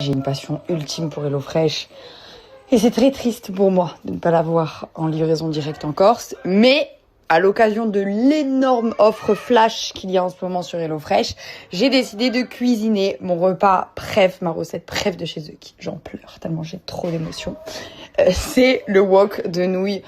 J'ai une passion ultime pour HelloFresh et c'est très triste pour moi de ne pas l'avoir en livraison directe en Corse. Mais à l'occasion de l'énorme offre flash qu'il y a en ce moment sur HelloFresh, j'ai décidé de cuisiner mon repas préf, ma recette préf de chez eux. J'en pleure tellement j'ai trop d'émotions. C'est le wok de nouilles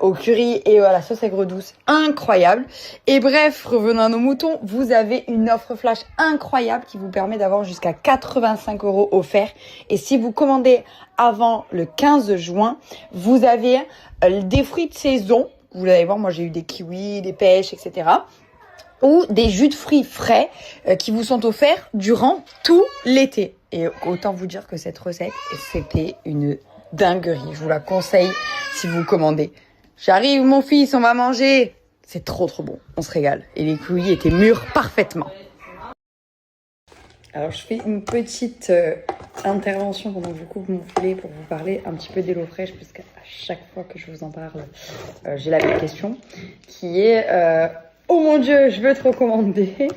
au curry et à la sauce aigre douce, incroyable. Et bref, revenons à nos moutons, vous avez une offre flash incroyable qui vous permet d'avoir jusqu'à 85 € offerts. Et si vous commandez avant le 15 juin, vous avez des fruits de saison. Vous allez voir, moi j'ai eu des kiwis, des pêches, etc. Ou des jus de fruits frais qui vous sont offerts durant tout l'été. Et autant vous dire que cette recette, c'était une dinguerie. Je vous la conseille si vous commandez. J'arrive mon fils, on va manger. C'est trop bon, on se régale. Et les kiwis étaient mûrs parfaitement. Alors je fais une petite intervention pendant que je coupe mon filet pour vous parler un petit peu d'HelloFresh, parce qu'à chaque fois que je vous en parle, j'ai la même question qui est oh mon Dieu, je veux te recommander,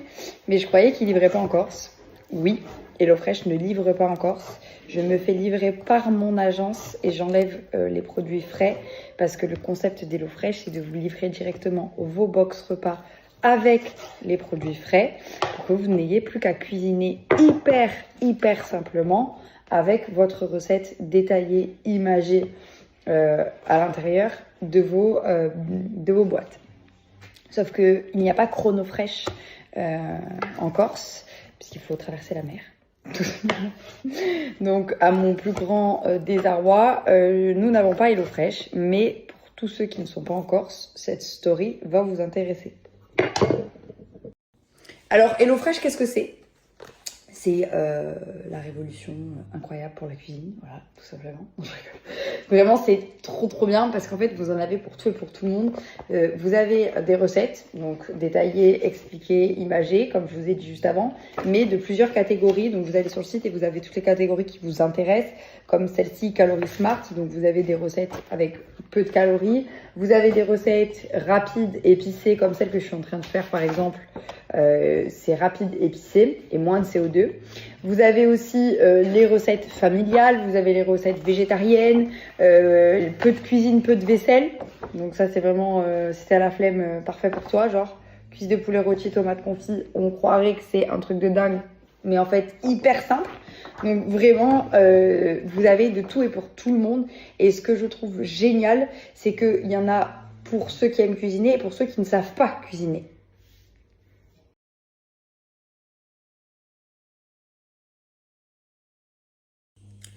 mais je croyais qu'il livrait pas en Corse. Oui, HelloFresh ne livre pas en Corse. Je me fais livrer par mon agence et j'enlève les produits frais parce que le concept d'HelloFresh, c'est de vous livrer directement vos box repas avec les produits frais pour que vous n'ayez plus qu'à cuisiner hyper simplement avec votre recette détaillée, imagée à l'intérieur de vos boîtes. Sauf qu'il n'y a pas Chronofresh en Corse puisqu'il faut traverser la mer. Donc à mon plus grand désarroi, nous n'avons pas HelloFresh, mais pour tous ceux qui ne sont pas en Corse, cette story va vous intéresser. Alors HelloFresh, qu'est-ce que c'est ? C'est la révolution incroyable pour la cuisine, voilà, tout simplement. Vraiment, c'est trop bien parce qu'en fait, vous en avez pour tout et pour tout le monde. Vous avez des recettes, donc détaillées, expliquées, imagées, comme je vous ai dit juste avant, mais de plusieurs catégories. Donc vous allez sur le site et vous avez toutes les catégories qui vous intéressent, comme celle-ci, Calories Smart. Donc vous avez des recettes avec peu de calories. Vous avez des recettes rapides, épicées, comme celle que je suis en train de faire, par exemple. C'est rapide, épicé et moins de CO2. Vous avez aussi les recettes familiales, vous avez les recettes végétariennes, peu de cuisine, peu de vaisselle. Donc ça c'est vraiment, si t'as la flemme, parfait pour toi. Genre cuisse de poulet rôti, tomate confit, on croirait que c'est un truc de dingue, mais en fait hyper simple. Donc vraiment, vous avez de tout et pour tout le monde. Et ce que je trouve génial, c'est qu'il y en a pour ceux qui aiment cuisiner et pour ceux qui ne savent pas cuisiner.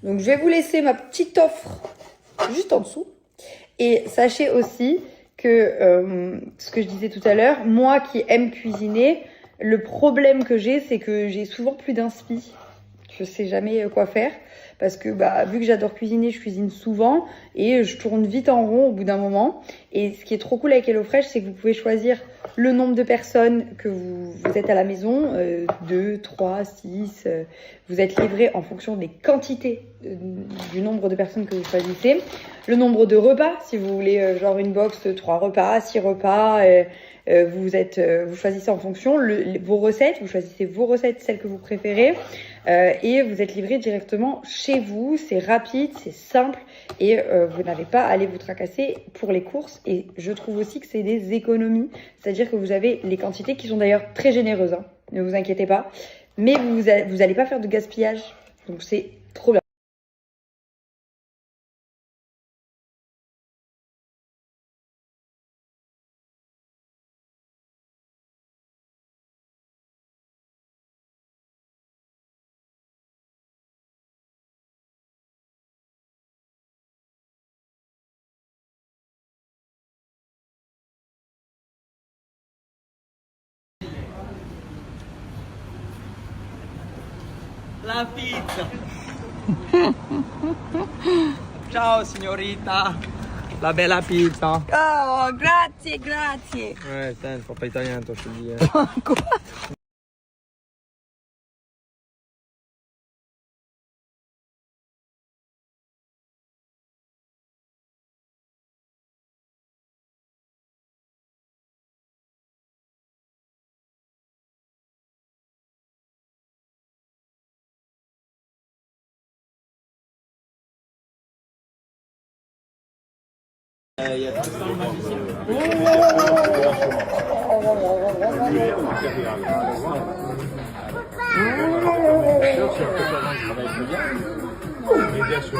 Donc je vais vous laisser ma petite offre juste en dessous. Et sachez aussi que ce que je disais tout à l'heure, moi qui aime cuisiner, le problème que j'ai, c'est que j'ai souvent plus d'inspi. Je sais jamais quoi faire parce que vu que j'adore cuisiner, je cuisine souvent et je tourne vite en rond au bout d'un moment. Et ce qui est trop cool avec HelloFresh, c'est que vous pouvez choisir le nombre de personnes que vous êtes à la maison, 2, 3, 6. Vous êtes livré en fonction des quantités du nombre de personnes que vous choisissez. Le nombre de repas, si vous voulez genre une box 3 repas, 6 repas. Vous choisissez en fonction vos recettes, vous choisissez vos recettes, celles que vous préférez, et vous êtes livré directement chez vous. C'est rapide, c'est simple, et vous n'avez pas à aller vous tracasser pour les courses. Et je trouve aussi que c'est des économies, c'est-à-dire que vous avez les quantités qui sont d'ailleurs très généreuses, hein, ne vous inquiétez pas, mais vous allez pas faire de gaspillage, donc c'est trop bien. La pizza! Ciao signorita! La bella pizza! Oh, grazie. Senti, papa italiano, sto Quoi? Il y a tout ça, le magicien. Bien sûr.